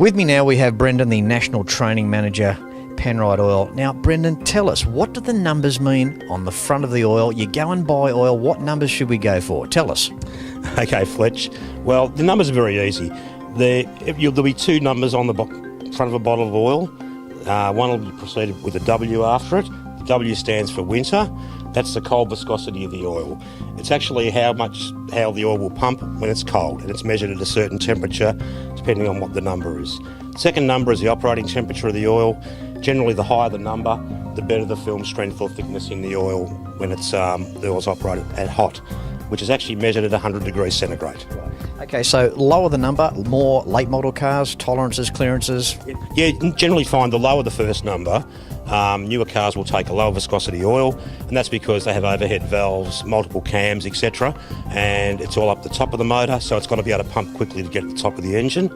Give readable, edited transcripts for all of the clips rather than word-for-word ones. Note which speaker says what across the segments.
Speaker 1: With me now we have Brendan, the National Training Manager, Penrite Oil. Now, Brendan, tell us, what do the numbers mean on the front of the oil? You go and buy oil, what numbers should we go for? Tell us.
Speaker 2: Okay, Fletch. Well, the numbers are very easy. There'll be two numbers on the front of a bottle of oil. One will be preceded with a W after it. The W stands for winter. That's the cold viscosity of the oil. It's actually how the oil will pump when it's cold, and it's measured at a certain temperature depending on what the number is. The second number is the operating temperature of the oil. Generally, the higher the number, the better the film strength or thickness in the oil when it's the oil's operated at hot, which is actually measured at 100 degrees centigrade.
Speaker 1: Okay, so lower the number, more late model cars, tolerances, clearances?
Speaker 2: Yeah, generally find the lower the first number, newer cars will take a lower viscosity oil, and that's because they have overhead valves, multiple cams, etc., and it's all up the top of the motor, so it's got to be able to pump quickly to get to the top of the engine.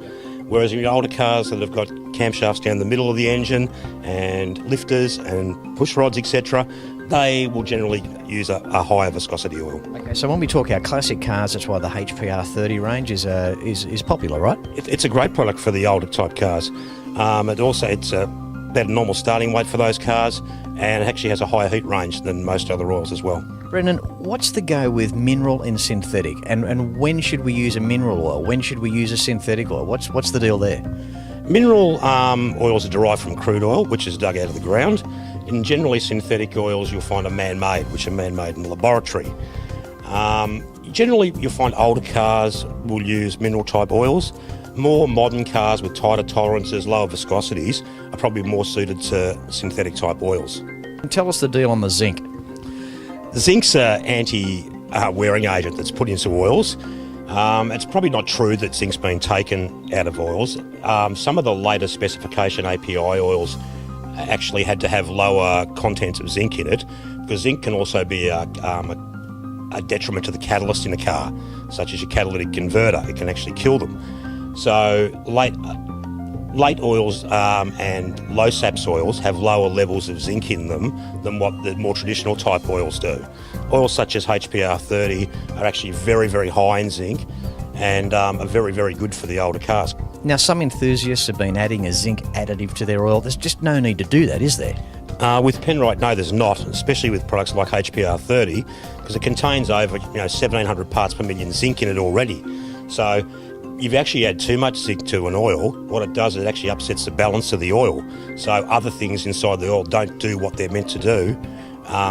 Speaker 2: Whereas in older cars that have got camshafts down the middle of the engine and lifters and push rods, etc., they will generally use a higher viscosity oil.
Speaker 1: Okay, so when we talk our classic cars, that's why the HPR 30 range is popular, right?
Speaker 2: It's a great product for the older type cars. It's about a normal starting weight for those cars, and it actually has a higher heat range than most other oils as well.
Speaker 1: Brendan, what's the go with mineral and synthetic? And when should we use a mineral oil? When should we use a synthetic oil? What's the deal there?
Speaker 2: Mineral oils are derived from crude oil, which is dug out of the ground. And generally synthetic oils you'll find are man-made, which are man-made in the laboratory. Generally you'll find older cars will use mineral type oils. More modern cars with tighter tolerances, lower viscosities are probably more suited to synthetic type oils.
Speaker 1: And tell us the deal on the zinc.
Speaker 2: The zinc's an anti-wearing agent that's put into oils. It's probably not true that zinc's been taken out of oils. Some of the later specification API oils actually had to have lower content of zinc in it, because zinc can also be a detriment to the catalyst in a car, such as your catalytic converter. It can actually kill them. So late oils and low SAPS oils have lower levels of zinc in them than what the more traditional type oils do. Oils such as HPR 30 are actually very, very high in zinc and are very, very good for the older cars.
Speaker 1: Now, some enthusiasts have been adding a zinc additive to their oil. There's just no need to do that, is there?
Speaker 2: With Penrite, no, there's not, especially with products like HPR 30, because it contains over 1,700 parts per million zinc in it already. So you've actually had too much zinc to an oil. What it does is it actually upsets the balance of the oil. So other things inside the oil don't do what they're meant to do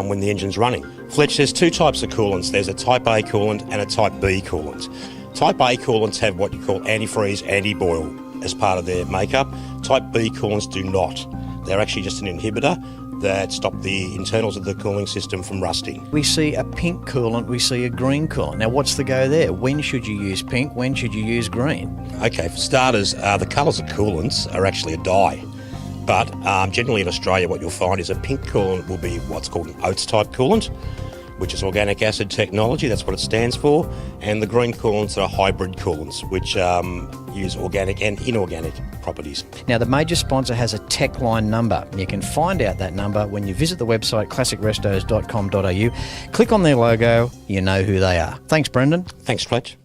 Speaker 2: when the engine's running. Fletch, there's two types of coolants. There's a Type A coolant and a Type B coolant. Type A coolants have what you call antifreeze, anti-boil as part of their makeup. Type B coolants do not. They're actually just an inhibitor that stop the internals of the cooling system from rusting.
Speaker 1: We see a pink coolant, we see a green coolant. Now, what's the go there? When should you use pink? When should you use green?
Speaker 2: Okay, for starters, the colours of coolants are actually a dye. But generally in Australia, what you'll find is a pink coolant will be what's called an oats type coolant, which is organic acid technology, that's what it stands for. And the green coolants are hybrid coolants, which use organic and inorganic properties.
Speaker 1: Now, the major sponsor has a tech line number. You can find out that number when you visit the website classicrestos.com.au. Click on their logo, you know who they are. Thanks, Brendan.
Speaker 2: Thanks, Fletch.